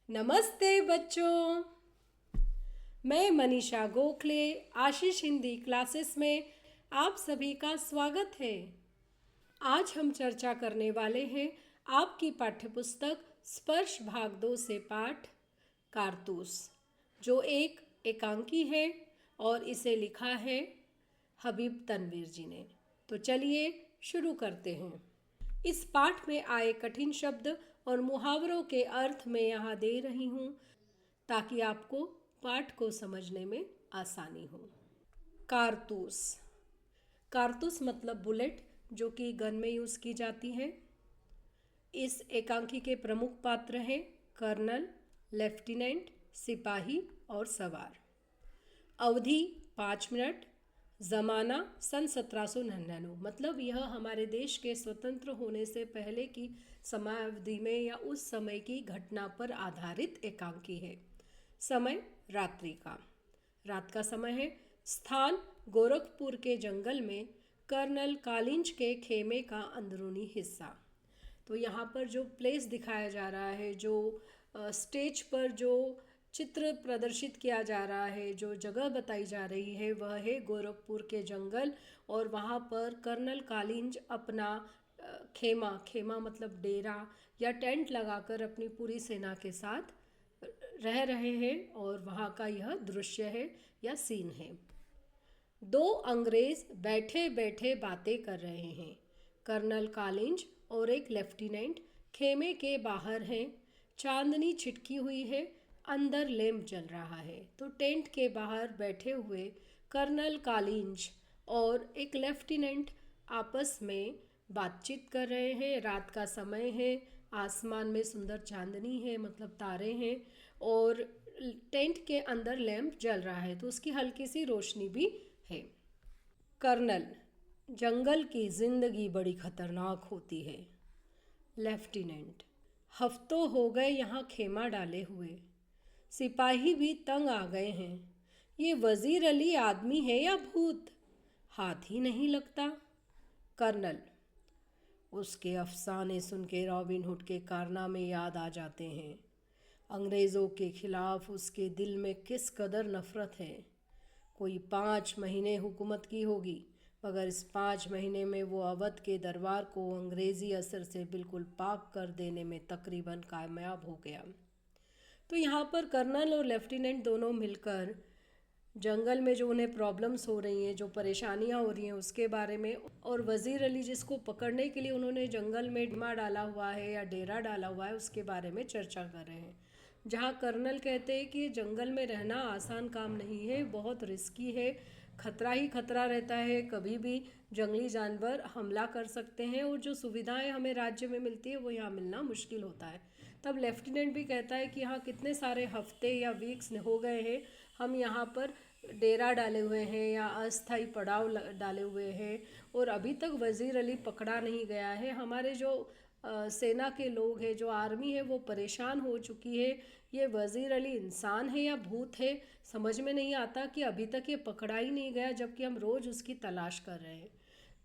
नमस्ते बच्चों। मैं मनीषा गोखले आशीष हिंदी क्लासेस में आप सभी का स्वागत है। आज हम चर्चा करने वाले हैं आपकी पाठ्यपुस्तक स्पर्श भाग 2 से पाठ कारतूस, जो एक एकांकी है और इसे लिखा है हबीब तनवीर जी ने। तो चलिए शुरू करते हैं। इस पाठ में आए कठिन शब्द और मुहावरों के अर्थ मैं यहाँ दे रही हूँ ताकि आपको पाठ को समझने में आसानी हो। कारतूस। कारतूस मतलब बुलेट, जो कि गन में यूज़ की जाती है। इस एकांकी के प्रमुख पात्र हैं कर्नल, लेफ्टिनेंट, सिपाही और सवार। अवधि 5 मिनट। ज़माना सन 1799, मतलब यह हमारे देश के स्वतंत्र होने से पहले की समयावधि में या उस समय की घटना पर आधारित एकांकी है। समय रात्रि का, रात का समय है। स्थान गोरखपुर के जंगल में कर्नल कालिंज के खेमे का अंदरूनी हिस्सा। तो यहाँ पर जो प्लेस दिखाया जा रहा है, जो स्टेज पर जो चित्र प्रदर्शित किया जा रहा है, जो जगह बताई जा रही है, वह है गोरखपुर के जंगल। और वहाँ पर कर्नल कालिंज अपना खेमा मतलब डेरा या टेंट लगाकर अपनी पूरी सेना के साथ रह रहे हैं और वहाँ का यह दृश्य है या सीन है। दो अंग्रेज बैठे बैठे बातें कर रहे हैं। कर्नल कालिंज और एक लेफ्टिनेंट खेमे के बाहर हैं। चांदनी छिटकी हुई है, अंदर लैंप जल रहा है। तो टेंट के बाहर बैठे हुए कर्नल कालिंज और एक लेफ्टिनेंट आपस में बातचीत कर रहे हैं। रात का समय है, आसमान में सुंदर चांदनी है, मतलब तारे हैं, और टेंट के अंदर लैंप जल रहा है, तो उसकी हल्की सी रोशनी भी है। कर्नल: जंगल की जिंदगी बड़ी खतरनाक होती है। लेफ्टिनेंट: हफ्तों हो गए यहाँ खेमा डाले हुए, सिपाही भी तंग आ गए हैं। ये वजीर अली आदमी है या भूत, हाथ ही नहीं लगता। कर्नल: उसके अफसाने सुन के रॉबिन हुड के कारनामे याद आ जाते हैं। अंग्रेज़ों के खिलाफ उसके दिल में किस कदर नफ़रत है। कोई 5 महीने हुकूमत की होगी, मगर इस 5 महीने में वो अवध के दरबार को अंग्रेज़ी असर से बिल्कुल पाक कर देने में तकरीबन कामयाब हो गया। तो यहाँ पर कर्नल और लेफ्टिनेंट दोनों मिलकर जंगल में जो उन्हें प्रॉब्लम्स हो रही हैं, जो परेशानियाँ हो रही हैं, उसके बारे में, और वज़ीर अली जिसको पकड़ने के लिए उन्होंने जंगल में डिमा डाला हुआ है या डेरा डाला हुआ है, उसके बारे में चर्चा कर रहे हैं। जहाँ कर्नल कहते हैं कि जंगल में रहना आसान काम नहीं है, बहुत रिस्की है, खतरा ही खतरा रहता है, कभी भी जंगली जानवर हमला कर सकते हैं, और जो सुविधाएं हमें राज्य में मिलती है वो यहाँ मिलना मुश्किल होता है। तब लेफ्टिनेंट भी कहता है कि यहाँ कितने सारे हफ्ते या वीक्स हो गए हैं, हम यहाँ पर डेरा डाले हुए हैं या अस्थाई पड़ाव डाले हुए हैं, और अभी तक वज़ीर अली पकड़ा नहीं गया है। हमारे जो सेना के लोग हैं, जो आर्मी है, वो परेशान हो चुकी है। ये वज़ीर अली इंसान है या भूत है, समझ में नहीं आता कि अभी तक ये पकड़ा ही नहीं गया, जबकि हम रोज़ उसकी तलाश कर रहे हैं।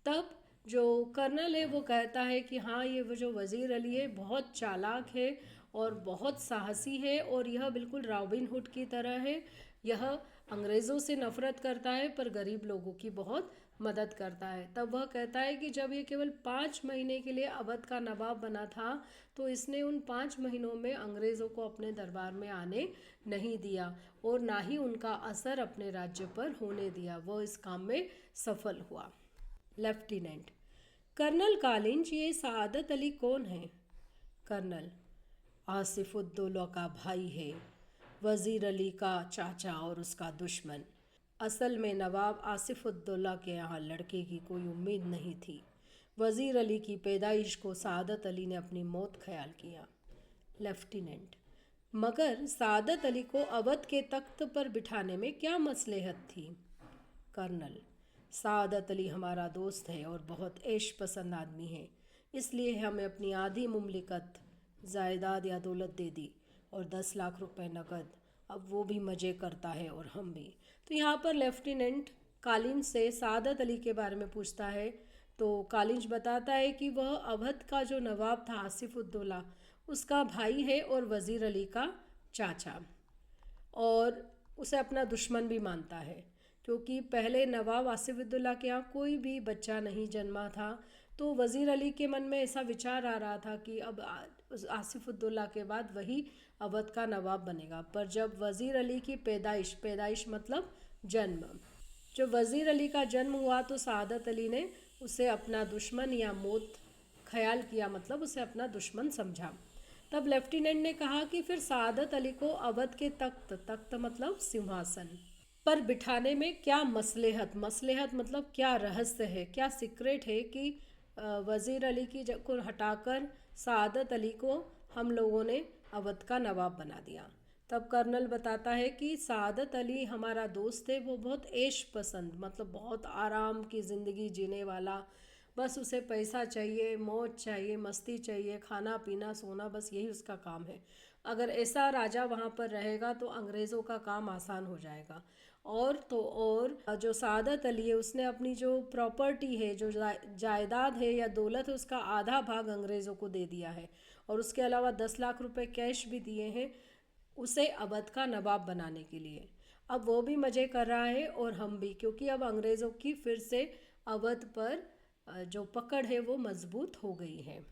तब जो कर्नल है वो कहता है कि हाँ, ये वो जो वज़ीर अली है बहुत चालाक है और बहुत साहसी है, और यह बिल्कुल रॉबिन हुड की तरह है। यह अंग्रेज़ों से नफ़रत करता है पर गरीब लोगों की बहुत मदद करता है। तब वह कहता है कि जब ये केवल 5 महीने के लिए अवध का नवाब बना था, तो इसने उन 5 महीनों में अंग्रेज़ों को अपने दरबार में आने नहीं दिया और ना ही उनका असर अपने राज्य पर होने दिया। वह इस काम में सफल हुआ। लेफ्टिनेंट: कर्नल कालिंज, ये सआदत अली कौन है? कर्नल: आसिफुद्दौला का भाई है, वज़ीर अली का चाचा और उसका दुश्मन। असल में नवाब आसिफुद्दौला के यहाँ लड़के की कोई उम्मीद नहीं थी। वज़ीर अली की पैदाइश को सआदत अली ने अपनी मौत ख्याल किया। लेफ्टिनेंट: मगर सआदत अली को अवध के तख्त पर बिठाने में क्या मसलहत थी? कर्नल: सआदत अली हमारा दोस्त है और बहुत ऐश पसंद आदमी है, इसलिए हमें अपनी आधी मुमलिकत, जायदाद या दौलत दे दी और 10 लाख रुपए नकद। अब वो भी मज़े करता है और हम भी। तो यहाँ पर लेफ्टिनेंट कालिंज से सआदत अली के बारे में पूछता है, तो कालिंज बताता है कि वह अवध का जो नवाब था आसिफुद्दौला, उसका भाई है और वज़ीर अली का चाचा, और उसे अपना दुश्मन भी मानता है, क्योंकि पहले नवाब आसिफुद्दौला के यहाँ कोई भी बच्चा नहीं जन्मा था। तो वज़ीर अली के मन में ऐसा विचार आ रहा था कि अब आसिफुद्दौला के बाद वही अवध का नवाब बनेगा। पर जब वज़ीर अली की पैदाइश, पैदाइश मतलब जन्म, जब वज़ीर अली का जन्म हुआ तो सआदत अली ने उसे अपना दुश्मन या मौत ख्याल किया, मतलब उसे अपना दुश्मन समझा। तब लेफ्टिनेंट ने कहा कि फिर सआदत अली को अवध के तख्त, तख्त मतलब सिंहासन पर बिठाने में क्या मसलहत, मसलहत मतलब क्या रहस्य है, क्या सीक्रेट है कि वज़ीर अली की को हटाकर सआदत अली को हम लोगों ने अवध का नवाब बना दिया। तब कर्नल बताता है कि सआदत अली हमारा दोस्त है, वो बहुत ऐश पसंद, मतलब बहुत आराम की ज़िंदगी जीने वाला, बस उसे पैसा चाहिए, मौज चाहिए, मस्ती चाहिए, खाना पीना सोना, बस यही उसका काम है। अगर ऐसा राजा वहाँ पर रहेगा तो अंग्रेज़ों का काम आसान हो जाएगा। और तो और जो सआदत अली है उसने अपनी जो प्रॉपर्टी है, जो जायदाद है या दौलत है, उसका आधा भाग अंग्रेज़ों को दे दिया है, और उसके अलावा 10 लाख रुपए कैश भी दिए हैं उसे अवध का नवाब बनाने के लिए। अब वो भी मज़े कर रहा है और हम भी, क्योंकि अब अंग्रेज़ों की फिर से अवध पर जो पकड़ है वो मजबूत हो गई है।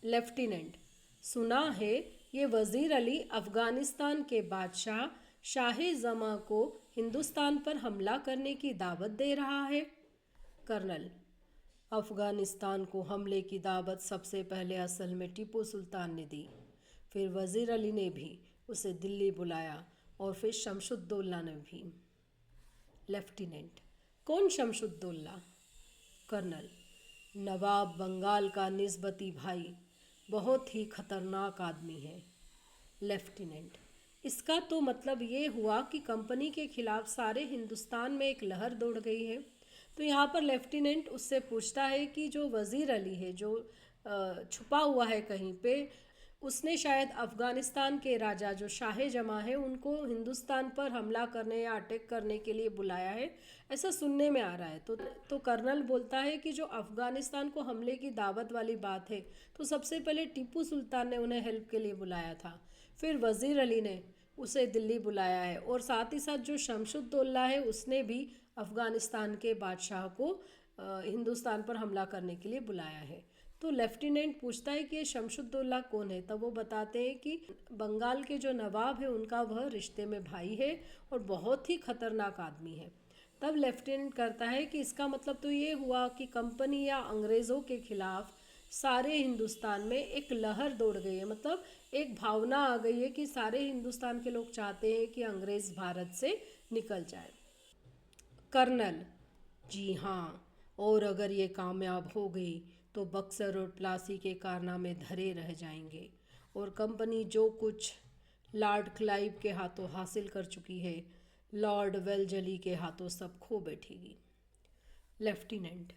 लेफ्टिनेंट, सुना है ये वज़ीर अली अफ़गानिस्तान के बादशाह शाह जमा को हिंदुस्तान पर हमला करने की दावत दे रहा है। कर्नल, अफ़गानिस्तान को हमले की दावत सबसे पहले असल में टीपू सुल्तान ने दी, फिर वज़ीर अली ने भी उसे दिल्ली बुलाया, और फिर शमशुद्दौला ने भी। लेफ्टिनेंट, कौन शमशुद्दौला? कर्नल, नवाब बंगाल का निस्बती भाई, बहुत ही खतरनाक आदमी है। लेफ्टिनेंट, इसका तो मतलब ये हुआ कि कंपनी के खिलाफ सारे हिंदुस्तान में एक लहर दौड़ गई है। तो यहाँ पर लेफ्टिनेंट उससे पूछता है कि जो वज़ीर अली है, जो छुपा हुआ है कहीं पे, उसने शायद अफ़गानिस्तान के राजा जो शाह जमा है उनको हिंदुस्तान पर हमला करने या अटैक करने के लिए बुलाया है, ऐसा सुनने में आ रहा है। तो कर्नल बोलता है कि जो अफ़गानिस्तान को हमले की दावत वाली बात है, तो सबसे पहले टीपू सुल्तान ने उन्हें हेल्प के लिए बुलाया था, फिर वज़ीर अली ने उसे दिल्ली बुलाया है, और साथ ही साथ जो शमशुद्दौला है उसने भी अफ़गानिस्तान के बादशाह को हिंदुस्तान पर हमला करने के लिए बुलाया है। तो लेफ्टिनेंट पूछता है कि ये शमशुद्दौला कौन है। तब वो बताते हैं कि बंगाल के जो नवाब है उनका वह रिश्ते में भाई है और बहुत ही खतरनाक आदमी है। तब लेफ्टिनेंट करता है कि इसका मतलब तो ये हुआ कि कंपनी या अंग्रेज़ों के खिलाफ सारे हिंदुस्तान में एक लहर दौड़ गई है, मतलब एक भावना आ गई है कि सारे हिंदुस्तान के लोग चाहते हैं कि अंग्रेज़ भारत से निकल जाए। कर्नल, जी हाँ, और अगर ये कामयाब हो गई तो बक्सर और प्लासी के कारनामे धरे रह जाएंगे, और कंपनी जो कुछ लॉर्ड क्लाइव के हाथों हासिल कर चुकी है, लॉर्ड वेलजली के हाथों सब खो बैठेगी। लेफ्टिनेंट,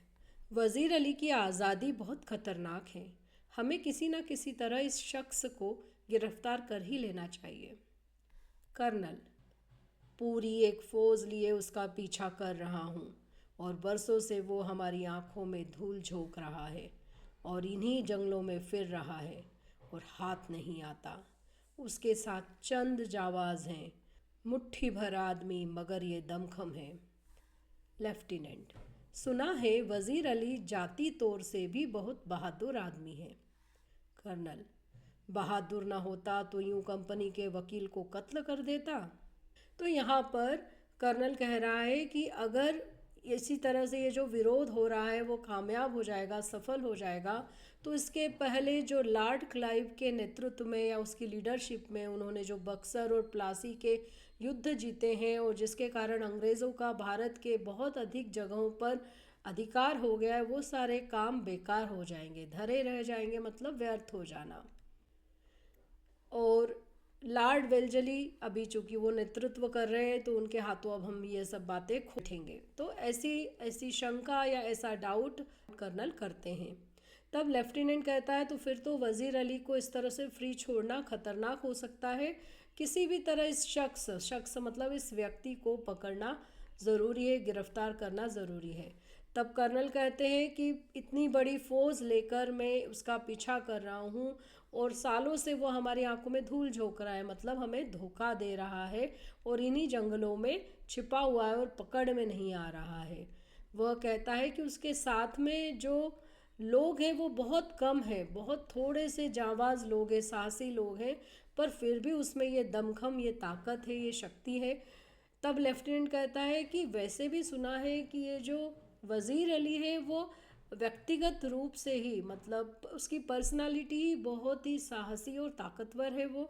वज़ीर अली की आज़ादी बहुत ख़तरनाक है, हमें किसी न किसी तरह इस शख्स को गिरफ्तार कर ही लेना चाहिए। कर्नल, पूरी एक फ़ौज लिए उसका पीछा कर रहा हूँ, और बरसों से वो हमारी आँखों में धूल झोंक रहा है और इन्हीं जंगलों में फिर रहा है और हाथ नहीं आता। उसके साथ चंद जावाज़ हैं, मुट्ठी भर आदमी, मगर ये दमखम है। लेफ्टिनेंट, सुना है वज़ीर अली जाती तौर से भी बहुत बहादुर आदमी है। कर्नल, बहादुर ना होता तो यूं कंपनी के वकील को कत्ल कर देता। तो यहाँ पर कर्नल कह रहा है कि अगर इसी तरह से ये जो विरोध हो रहा है वो कामयाब हो जाएगा, सफल हो जाएगा, तो इसके पहले जो लॉर्ड क्लाइव के नेतृत्व में या उसकी लीडरशिप में उन्होंने जो बक्सर और प्लासी के युद्ध जीते हैं, और जिसके कारण अंग्रेज़ों का भारत के बहुत अधिक जगहों पर अधिकार हो गया है, वो सारे काम बेकार हो जाएंगे, धरे रह जाएंगे, मतलब व्यर्थ हो जाना। और लॉर्ड वेलजली अभी चूंकि वो नेतृत्व कर रहे हैं तो उनके हाथों अब हम ये सब बातें खोटेंगे। तो ऐसी ऐसी शंका या ऐसा डाउट कर्नल करते हैं। तब लेफ्टिनेंट कहता है तो फिर तो वज़ीर अली को इस तरह से फ्री छोड़ना खतरनाक हो सकता है, किसी भी तरह इस शख्स मतलब इस व्यक्ति को पकड़ना ज़रूरी है, गिरफ्तार करना ज़रूरी है। तब कर्नल कहते हैं कि इतनी बड़ी फ़ौज लेकर मैं उसका पीछा कर रहा हूँ और सालों से वो हमारी आंखों में धूल झोंक रहा है, मतलब हमें धोखा दे रहा है और इन्हीं जंगलों में छिपा हुआ है और पकड़ में नहीं आ रहा है। वह कहता है कि उसके साथ में जो लोग हैं वो बहुत कम है, बहुत थोड़े से जांबाज लोग हैं, साहसी लोग हैं, पर फिर भी उसमें ये दमखम, ये ताकत है, ये शक्ति है। तब लेफ्टिनेंट कहता है कि वैसे भी सुना है कि ये जो वज़ीर अली है वो व्यक्तिगत रूप से ही, मतलब उसकी पर्सनालिटी ही बहुत ही साहसी और ताकतवर है वो।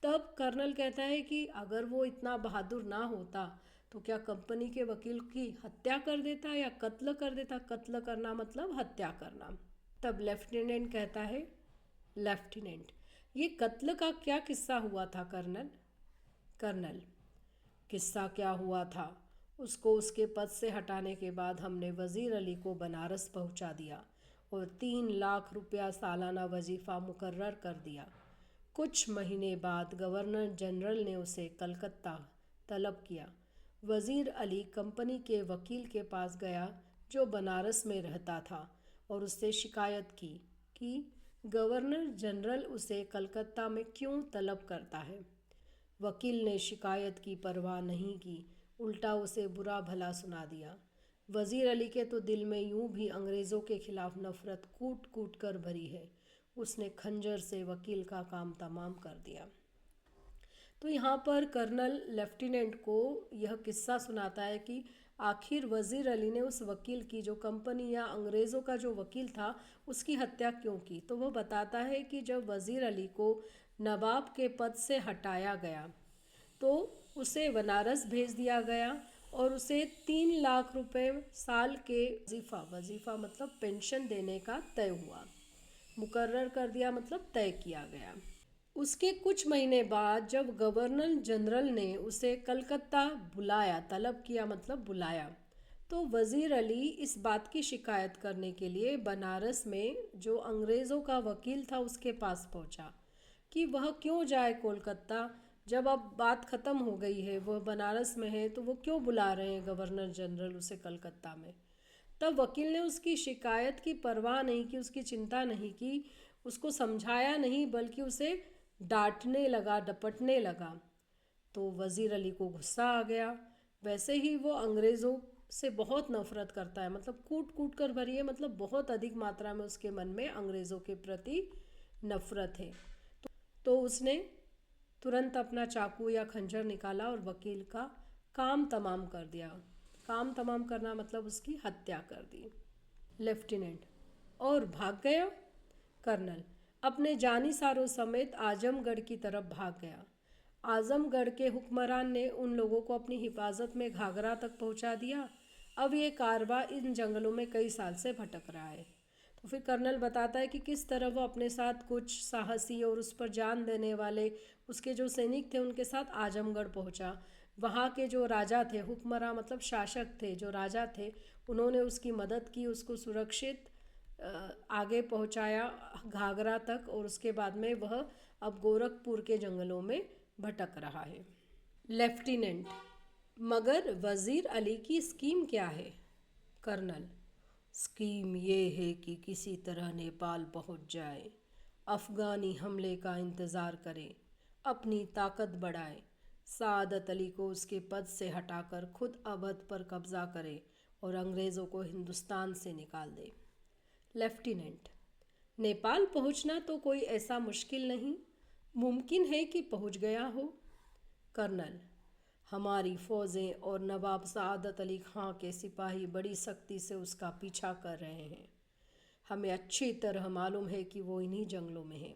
तब कर्नल कहता है कि अगर वो इतना बहादुर ना होता तो क्या कंपनी के वकील की हत्या कर देता या कत्ल कर देता। कत्ल करना मतलब हत्या करना। तब लेफ्टिनेंट कहता है, लेफ्टिनेंट ये कत्ल का क्या किस्सा हुआ था कर्नल। कर्नल किस्सा क्या हुआ था, उसको उसके पद से हटाने के बाद हमने वज़ीर अली को बनारस पहुंचा दिया और 3 लाख रुपया सालाना वजीफ़ा मुकर्रर कर दिया। कुछ महीने बाद गवर्नर जनरल ने उसे कलकत्ता तलब किया। वज़ीर अली कंपनी के वकील के पास गया जो बनारस में रहता था और उससे शिकायत की कि गवर्नर जनरल उसे कलकत्ता में क्यों तलब करता है। वकील ने शिकायत की परवाह नहीं की, उल्टा उसे बुरा भला सुना दिया। वज़ीर अली के तो दिल में यूं भी अंग्रेज़ों के खिलाफ नफ़रत कूट कूट कर भरी है। उसने खंजर से वकील का काम तमाम कर दिया। तो यहाँ पर कर्नल लेफ्टिनेंट को यह किस्सा सुनाता है कि आखिर वज़ीर अली ने उस वकील की, जो कंपनी या अंग्रेज़ों का जो वकील था, उसकी हत्या क्यों की। तो वह बताता है कि जब वज़ीर अली को नवाब के पद से हटाया गया तो उसे बनारस भेज दिया गया और उसे 3 लाख रुपए साल के वजीफ़ा मतलब पेंशन देने का तय हुआ। मुकर्रर कर दिया मतलब तय किया गया। उसके कुछ महीने बाद जब गवर्नर जनरल ने उसे कलकत्ता बुलाया, तलब किया मतलब बुलाया, तो वज़ीर अली इस बात की शिकायत करने के लिए बनारस में जो अंग्रेज़ों का वकील था उसके पास पहुंचा कि वह क्यों जाए कोलकाता, जब अब बात ख़त्म हो गई है, वह बनारस में है, तो वो क्यों बुला रहे हैं गवर्नर जनरल उसे कलकत्ता में। तब वकील ने उसकी शिकायत की परवाह नहीं की, उसकी चिंता नहीं की, उसको समझाया नहीं, बल्कि उसे डांटने लगा, डपटने लगा। तो वज़ीर अली को गुस्सा आ गया। वैसे ही वो अंग्रेज़ों से बहुत नफ़रत करता है, मतलब कूट कूट कर भरी है, मतलब बहुत अधिक मात्रा में उसके मन में अंग्रेज़ों के प्रति नफ़रत है। तो उसने तुरंत अपना चाकू या खंजर निकाला और वकील का काम तमाम कर दिया। काम तमाम करना मतलब उसकी हत्या कर दी। लेफ्टिनेंट और भाग गया। कर्नल अपने जानिसारों समेत आजमगढ़ की तरफ भाग गया। आजमगढ़ के हुक्मरान ने उन लोगों को अपनी हिफाजत में घाघरा तक पहुंचा दिया। अब ये कारवां इन जंगलों में कई साल से भटक रहा है। तो फिर कर्नल बताता है कि किस तरह वो अपने साथ कुछ साहसी और उस पर जान देने वाले उसके जो सैनिक थे उनके साथ आजमगढ़ पहुंचा। वहाँ के जो राजा थे, हुक्मरान मतलब शासक थे, जो राजा थे, उन्होंने उसकी मदद की, उसको सुरक्षित आगे पहुंचाया घाघरा तक, और उसके बाद में वह अब गोरखपुर के जंगलों में भटक रहा है। लेफ्टिनेंट मगर वज़ीर अली की स्कीम क्या है। कर्नल स्कीम ये है कि किसी तरह नेपाल पहुंच जाए, अफ़गानी हमले का इंतज़ार करे, अपनी ताकत बढ़ाए, सादत अली को उसके पद से हटाकर खुद अवध पर कब्ज़ा करे और अंग्रेज़ों को हिंदुस्तान से निकाल दे। लेफ्टिनेंट नेपाल पहुंचना तो कोई ऐसा मुश्किल नहीं, मुमकिन है कि पहुंच गया हो। कर्नल हमारी फ़ौजें और नवाब सादत अली खां के सिपाही बड़ी सख्ती से उसका पीछा कर रहे हैं। हमें अच्छी तरह मालूम है कि वो इन्हीं जंगलों में है।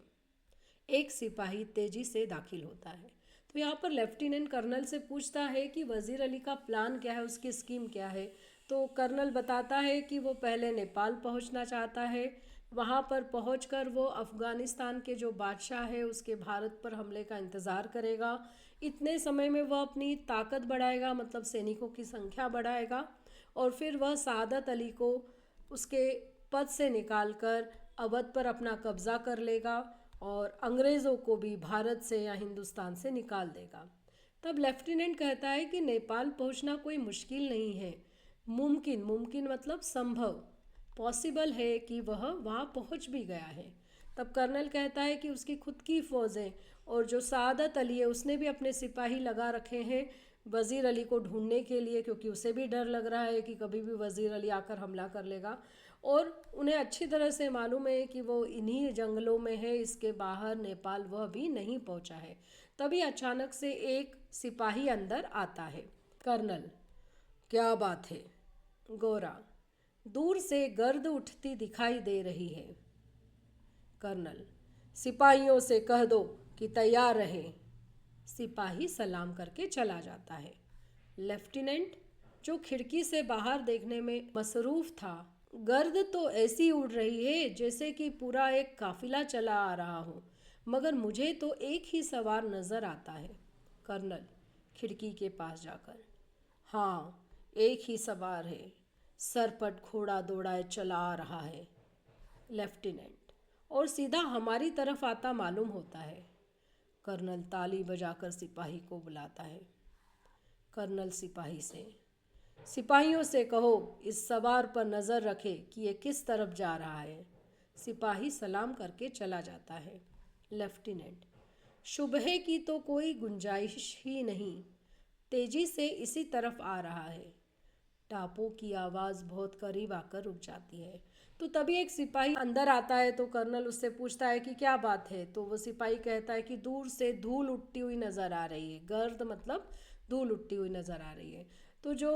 एक सिपाही तेज़ी से दाखिल होता है। तो यहाँ पर लेफ्टिनेंट कर्नल से पूछता है कि वज़ीर अली का प्लान क्या है, उसकी स्कीम क्या है। तो कर्नल बताता है कि वो पहले नेपाल पहुँचना चाहता है। वहाँ पर पहुँचकर वो अफ़गानिस्तान के जो बादशाह है उसके भारत पर हमले का इंतज़ार करेगा। इतने समय में वह अपनी ताकत बढ़ाएगा, मतलब सैनिकों की संख्या बढ़ाएगा, और फिर वह सादत अली को उसके पद से निकालकर अवध पर अपना कब्ज़ा कर लेगा और अंग्रेज़ों को भी भारत से या हिंदुस्तान से निकाल देगा। तब लेफ्टिनेंट कहता है कि नेपाल पहुंचना कोई मुश्किल नहीं है, मुमकिन मतलब संभव, पॉसिबल है कि वह वहाँ पहुंच भी गया है। तब कर्नल कहता है कि उसकी खुद की फ़ौज है और जो सादत अली है उसने भी अपने सिपाही लगा रखे हैं वज़ीर अली को ढूंढने के लिए, क्योंकि उसे भी डर लग रहा है कि कभी भी वज़ीर अली आकर हमला कर लेगा। और उन्हें अच्छी तरह से मालूम है कि वो इन्हीं जंगलों में है, इसके बाहर नेपाल वह भी नहीं पहुंचा है। तभी अचानक से एक सिपाही अंदर आता है। कर्नल: क्या बात है? गोरा: दूर से गर्द उठती दिखाई दे रही है। कर्नल: सिपाहियों से कह दो कि तैयार रहें। सिपाही सलाम करके चला जाता है। लेफ्टिनेंट, जो खिड़की से बाहर देखने में मसरूफ था, गर्द तो ऐसी उड़ रही है जैसे कि पूरा एक काफिला चला आ रहा हो, मगर मुझे तो एक ही सवार नजर आता है। कर्नल खिड़की के पास जाकर: हाँ, एक ही सवार है, सरपट घोड़ा दौड़ाए चला आ रहा है। लेफ्टिनेंट: और सीधा हमारी तरफ आता मालूम होता है। कर्नल ताली बजाकर सिपाही को बुलाता है। कर्नल सिपाही से: सिपाहियों से कहो इस सवार पर नज़र रखे कि ये किस तरफ जा रहा है। सिपाही सलाम करके चला जाता है। लेफ्टिनेंट: सुबह की तो कोई गुंजाइश ही नहीं, तेजी से इसी तरफ आ रहा है। टापों की आवाज़ बहुत करीब आकर रुक जाती है। तो तभी एक सिपाही अंदर आता है। तो कर्नल उससे पूछता है कि क्या बात है। तो वो सिपाही कहता है कि दूर से धूल उठती हुई नज़र आ रही है। गर्द मतलब धूल उठती हुई नज़र आ रही है। तो जो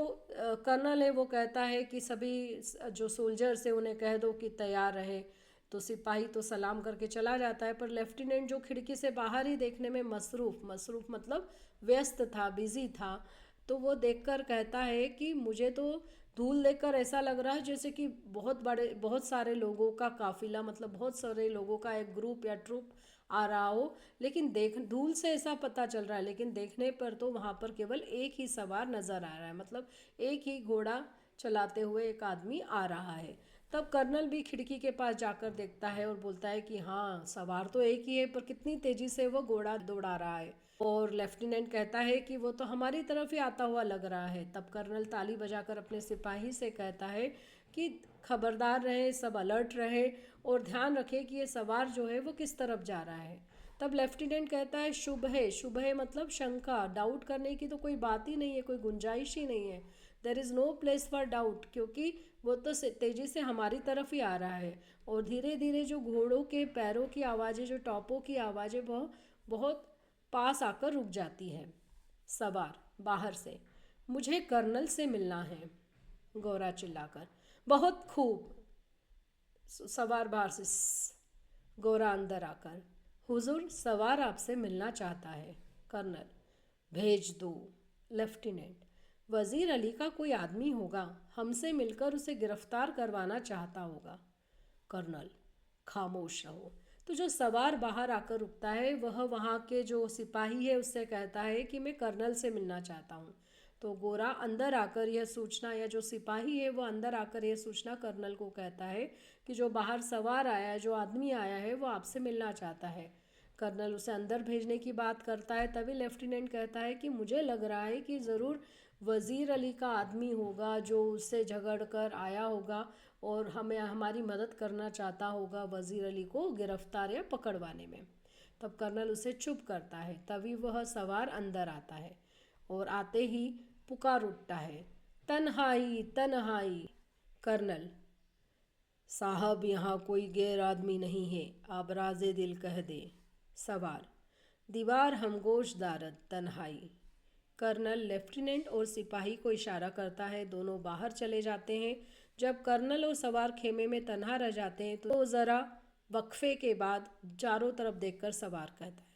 कर्नल है वो कहता है कि सभी जो सोल्जर्स है उन्हें कह दो कि तैयार रहे। तो सिपाही तो सलाम करके चला जाता है, पर लेफ्टिनेंट जो खिड़की से बाहर ही देखने में मसरूफ़ मतलब व्यस्त था, बिजी था, तो वो देखकर कहता है कि मुझे तो धूल देखकर ऐसा लग रहा है जैसे कि बहुत सारे लोगों का काफिला, मतलब बहुत सारे लोगों का एक ग्रुप या ट्रुप आ रहा हो, लेकिन देख धूल से ऐसा पता चल रहा है, लेकिन देखने पर तो वहाँ पर केवल एक ही सवार नज़र आ रहा है, मतलब एक ही घोड़ा चलाते हुए एक आदमी आ रहा है। तब कर्नल भी खिड़की के पास जाकर देखता है और बोलता है कि हाँ, सवार तो एक ही है, पर कितनी तेज़ी से वो घोड़ा दौड़ा रहा है। और लेफ्टिनेंट कहता है कि वो तो हमारी तरफ ही आता हुआ लग रहा है। तब कर्नल ताली बजाकर अपने सिपाही से कहता है कि खबरदार रहे, सब अलर्ट रहे और ध्यान रखे कि ये सवार जो है वो किस तरफ जा रहा है। तब लेफ्टिनेंट कहता है शुभ है मतलब शंका, डाउट करने की तो कोई बात ही नहीं है, कोई गुंजाइश ही नहीं है। There is no place for doubt, क्योंकि वो तो तेज़ी से हमारी तरफ ही आ रहा है। और धीरे धीरे जो घोड़ों के पैरों की आवाज़ें, जो टॉपों की आवाज़ें, वह बहुत पास आकर रुक जाती है। सवार बाहर से: मुझे कर्नल से मिलना है। गौरा चिल्लाकर: बहुत खूब। सवार बाहर से: गौरा अंदर आकर: हुजूर, सवार आपसे मिलना चाहता है। कर्नल: भेज दो। लेफ्टिनेंट: वज़ीर अली का कोई आदमी होगा, हमसे मिलकर उसे गिरफ्तार करवाना चाहता होगा। कर्नल: खामोश रहो। तो जो सवार बाहर आकर रुकता है वह वहाँ के जो सिपाही है उससे कहता है कि मैं कर्नल से मिलना चाहता हूँ। तो गोरा अंदर आकर यह सूचना, या जो सिपाही है वो अंदर आकर यह सूचना कर्नल को कहता है कि जो बाहर सवार आया है, जो आदमी आया है, वो आपसे मिलना चाहता है। कर्नल उसे अंदर भेजने की बात करता है। तभी लेफ्टिनेंट कहता है कि मुझे लग रहा है कि ज़रूर वज़ीर अली का आदमी होगा जो उससे झगड़ कर आया होगा और हमें हमारी मदद करना चाहता होगा वज़ीर अली को गिरफ्तार या पकड़वाने में। तब कर्नल उसे चुप करता है। तभी वह सवार अंदर आता है और आते ही पुकार उठता है: तन्हाई तन्हाई। कर्नल: साहब, यहाँ कोई गैर आदमी नहीं है, आप राज़े दिल कह दे। सवार: दीवार हमगोश दारद तन्हाई। कर्नल लेफ्टिनेंट और सिपाही को इशारा करता है। दोनों बाहर चले जाते हैं। जब कर्नल और सवार खेमे में तन्हा रह जाते हैं तो ज़रा वक्फे के बाद चारों तरफ देखकर सवार कहता है।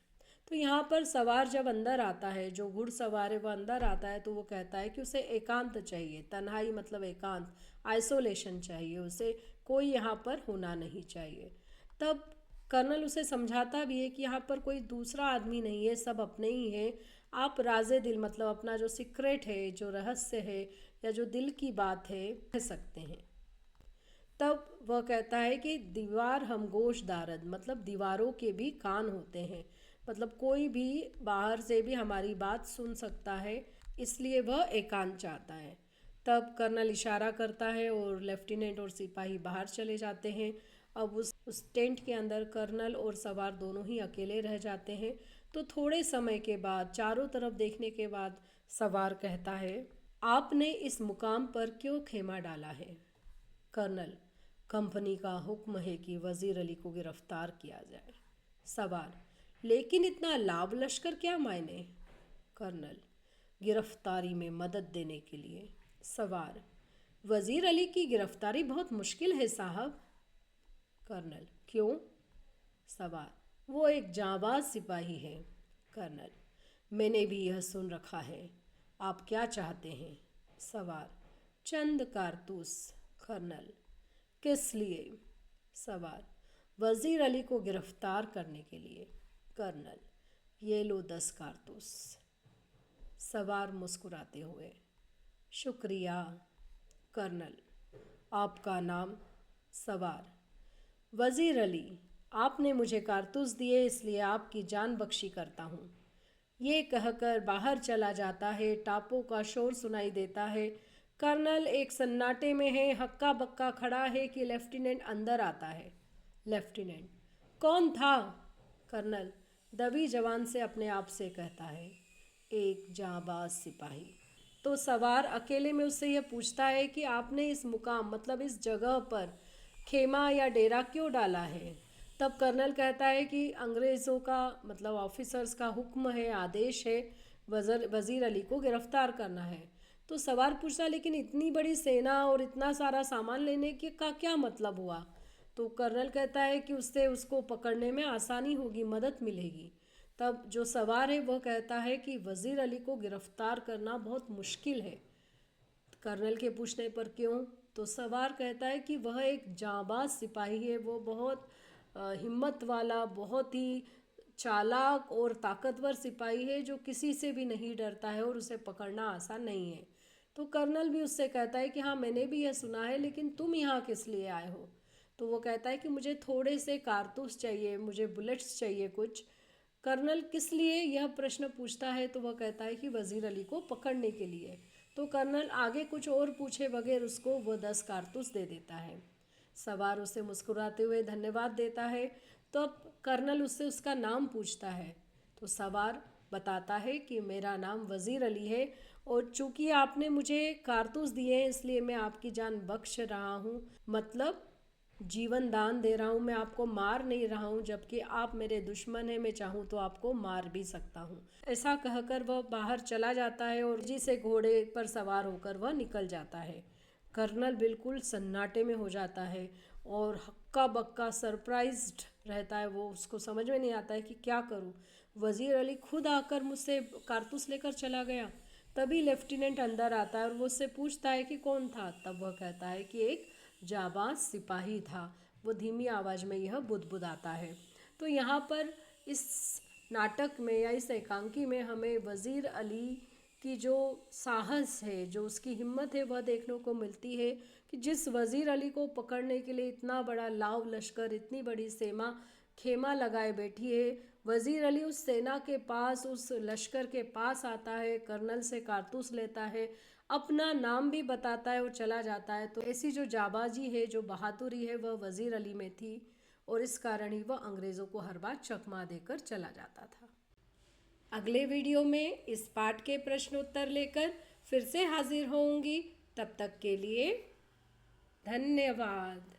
तो यहाँ पर सवार जब अंदर आता है, जो घुड़सवार है वो अंदर आता है, तो वो कहता है कि उसे एकांत चाहिए। तन्हाई मतलब एकांत, आइसोलेशन चाहिए उसे, कोई यहाँ पर होना नहीं चाहिए। तब कर्नल उसे समझाता भी है कि यहाँ पर कोई दूसरा आदमी नहीं है, सब अपने ही हैं। आप राज़े दिल मतलब अपना जो सीक्रेट है, जो रहस्य है या जो दिल की बात है, कह सकते हैं। तब वह कहता है कि दीवार हमगोश दारद मतलब दीवारों के भी कान होते हैं, मतलब कोई भी बाहर से भी हमारी बात सुन सकता है, इसलिए वह एकांत चाहता है। तब कर्नल इशारा करता है और लेफ्टिनेंट और सिपाही बाहर चले जाते हैं। अब उस उस टेंट के अंदर कर्नल और सवार दोनों ही अकेले रह जाते हैं। तो थोड़े समय के बाद चारों तरफ देखने के बाद सवार कहता है, आपने इस मुकाम पर क्यों खेमा डाला है? कर्नल, कंपनी का हुक्म है कि वजीर अली को गिरफ्तार किया जाए। सवार, लेकिन इतना लाभ लश्कर क्या मायने? कर्नल, गिरफ्तारी में मदद देने के लिए। सवार, वजीर अली की गिरफ्तारी बहुत मुश्किल है साहब। कर्नल, क्यों? सवार, वो एक जांबाज सिपाही है। कर्नल, मैंने भी यह सुन रखा है। आप क्या चाहते हैं? सवार, चंद कारतूस। कर्नल, किस लिए? सवार, वजीर अली को गिरफ्तार करने के लिए। कर्नल, ये लो 10 कारतूस। सवार मुस्कुराते हुए, शुक्रिया। कर्नल, आपका नाम? सवार, वजीर अली, आपने मुझे कारतूस दिए इसलिए आपकी जान बख्शी करता हूँ। ये कहकर बाहर चला जाता है। टापों का शोर सुनाई देता है। कर्नल एक सन्नाटे में है, हक्का बक्का खड़ा है कि लेफ्टिनेंट अंदर आता है। लेफ्टिनेंट, कौन था? कर्नल दबी जवान से अपने आप से कहता है, एक जांबाज सिपाही। तो सवार अकेले में उससे यह पूछता है कि आपने इस मुकाम मतलब इस जगह पर खेमा या डेरा क्यों डाला है? तब कर्नल कहता है कि अंग्रेज़ों का मतलब ऑफिसर्स का हुक्म है, आदेश है, वज़ीर अली को गिरफ्तार करना है। तो सवार पूछता है, लेकिन इतनी बड़ी सेना और इतना सारा सामान लेने के का क्या मतलब हुआ? तो कर्नल कहता है कि उससे उसको पकड़ने में आसानी होगी, मदद मिलेगी। तब जो सवार है वह कहता है कि वज़ीर अली को गिरफ्तार करना बहुत मुश्किल है। कर्नल के पूछने पर क्यों, तो सवार कहता है कि वह एक जांबाज सिपाही है, वो बहुत हिम्मत वाला, बहुत ही चालाक और ताकतवर सिपाही है जो किसी से भी नहीं डरता है और उसे पकड़ना आसान नहीं है। तो कर्नल भी उससे कहता है कि हाँ, मैंने भी यह सुना है, लेकिन तुम यहाँ किस लिए आए हो? तो वो कहता है कि मुझे थोड़े से कारतूस चाहिए, मुझे बुलेट्स चाहिए कुछ। कर्नल किस लिए यह प्रश्न पूछता है? तो वह कहता है कि वज़ीर अली को पकड़ने के लिए। तो कर्नल आगे कुछ और पूछे बगैर उसको वह 10 कारतूस दे देता है। सवार उसे मुस्कुराते हुए धन्यवाद देता है। तो अब कर्नल उससे उसका नाम पूछता है। तो सवार बताता है कि मेरा नाम वज़ीर अली है और चूंकि आपने मुझे कारतूस दिए हैं इसलिए मैं आपकी जान बख्श रहा हूँ, मतलब जीवन दान दे रहा हूँ। मैं आपको मार नहीं रहा हूँ, जबकि आप मेरे दुश्मन हैं, मैं चाहूँ तो आपको मार भी सकता हूँ। ऐसा कहकर वह बाहर चला जाता है और जी से घोड़े पर सवार होकर वह निकल जाता है। कर्नल बिल्कुल सन्नाटे में हो जाता है और हक्का बक्का सरप्राइज्ड रहता है। वो उसको समझ में नहीं आता है कि क्या करूँ। वज़ीर अली खुद आकर मुझसे कारतूस लेकर चला गया। तभी लेफ्टिनेंट अंदर आता है और वो उससे पूछता है कि कौन था। तब वह कहता है कि एक जाबाज सिपाही था। वो धीमी आवाज़ में यह बुदबुदाता है। तो यहाँ पर इस नाटक में या इस एकांकी में हमें वज़ीर अली की जो साहस है, जो उसकी हिम्मत है, वह देखने को मिलती है कि जिस वज़ीर अली को पकड़ने के लिए इतना बड़ा लाव लश्कर, इतनी बड़ी सेना खेमा लगाए बैठी है, वज़ीर अली उस सेना के पास, उस लश्कर के पास आता है, कर्नल से कारतूस लेता है, अपना नाम भी बताता है और चला जाता है। तो ऐसी जो जाबाजी है, जो बहादुरी है, वह वज़ीर अली में थी और इस कारण ही वह अंग्रेज़ों को हर बार चकमा देकर चला जाता था। अगले वीडियो में इस पाठ के प्रश्न उत्तर लेकर फिर से हाजिर होंगी। तब तक के लिए धन्यवाद।